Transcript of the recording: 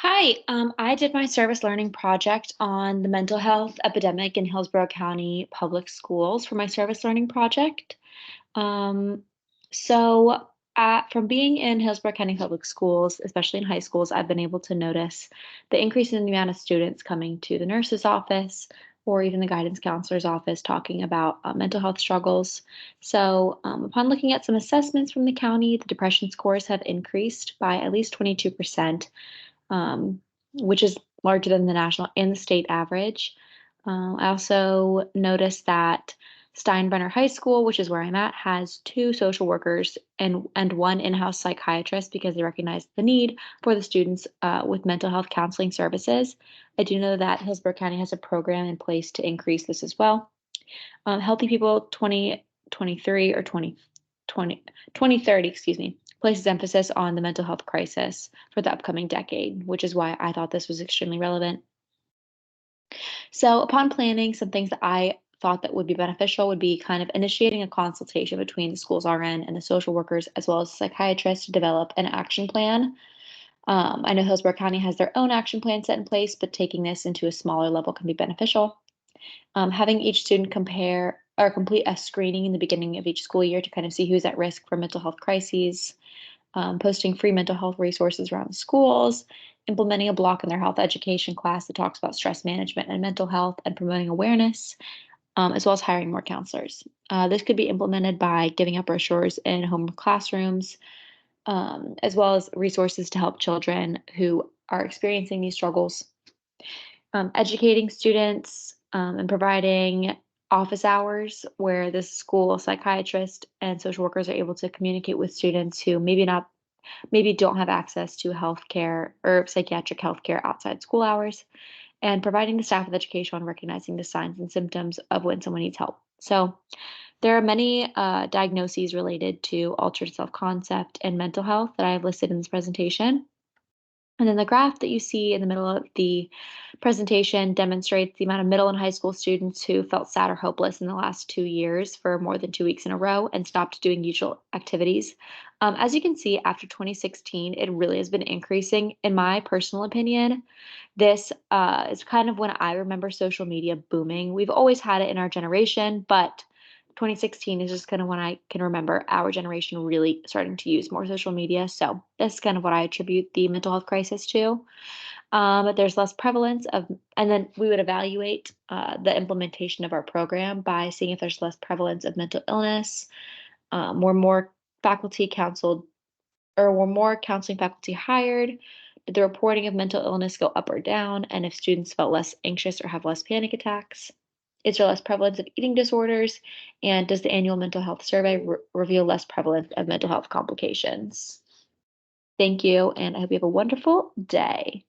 Hi, I did my service learning project on the mental health epidemic in Hillsborough County Public Schools for my service learning project. Um, from being in Hillsborough County Public Schools, especially in high schools, I've been able to notice the increase in the amount of students coming to the nurse's office or even the guidance counselor's office talking about mental health struggles. Upon looking at some assessments from the county, the depression scores have increased by at least 22%, which is larger than the national and the state average. I also noticed that Steinbrenner High School, which is where I'm at, has two social workers and one in-house psychiatrist because they recognize the need for the students with mental health counseling services. I do know that Hillsborough County has a program in place to increase this as well. Healthy People 2023 or 2030, excuse me, places emphasis on the mental health crisis for the upcoming decade, which is why I thought this was extremely relevant. So, upon planning, some things that I thought that would be beneficial would be kind of initiating a consultation between the school's RN and the social workers, as well as psychiatrists, to develop an action plan. I know Hillsborough County has their own action plan set in place, but taking this into a smaller level can be beneficial. Having each student compare or complete a screening in the beginning of each school year to kind of see who's at risk for mental health crises, posting free mental health resources around the schools, implementing a block in their health education class that talks about stress management and mental health and promoting awareness, as well as hiring more counselors. This could be implemented by giving out brochures in home classrooms, as well as resources to help children who are experiencing these struggles. Educating students and providing office hours where the school psychiatrist and social workers are able to communicate with students who maybe don't have access to healthcare or psychiatric healthcare outside school hours, and providing the staff with education on recognizing the signs and symptoms of when someone needs help. So there are many diagnoses related to altered self-concept and mental health that I have listed in this presentation. And then the graph that you see in the middle of the presentation demonstrates the amount of middle and high school students who felt sad or hopeless in the last 2 years for more than 2 weeks in a row and stopped doing usual activities. As you can see, after 2016, it really has been increasing. In my personal opinion, this is kind of when I remember social media booming. We've always had it in our generation, but 2016 is just kind of when I can remember our generation really starting to use more social media. So that's kind of what I attribute the mental health crisis to. But there's less prevalence of, and then we would evaluate the implementation of our program by seeing if there's less prevalence of mental illness, were more faculty counseled, or were more counseling faculty hired? Did the reporting of mental illness go up or down? And if students felt less anxious or have less panic attacks? Is there less prevalence of eating disorders? And does the annual mental health survey reveal less prevalence of mental health complications? Thank you, and I hope you have a wonderful day.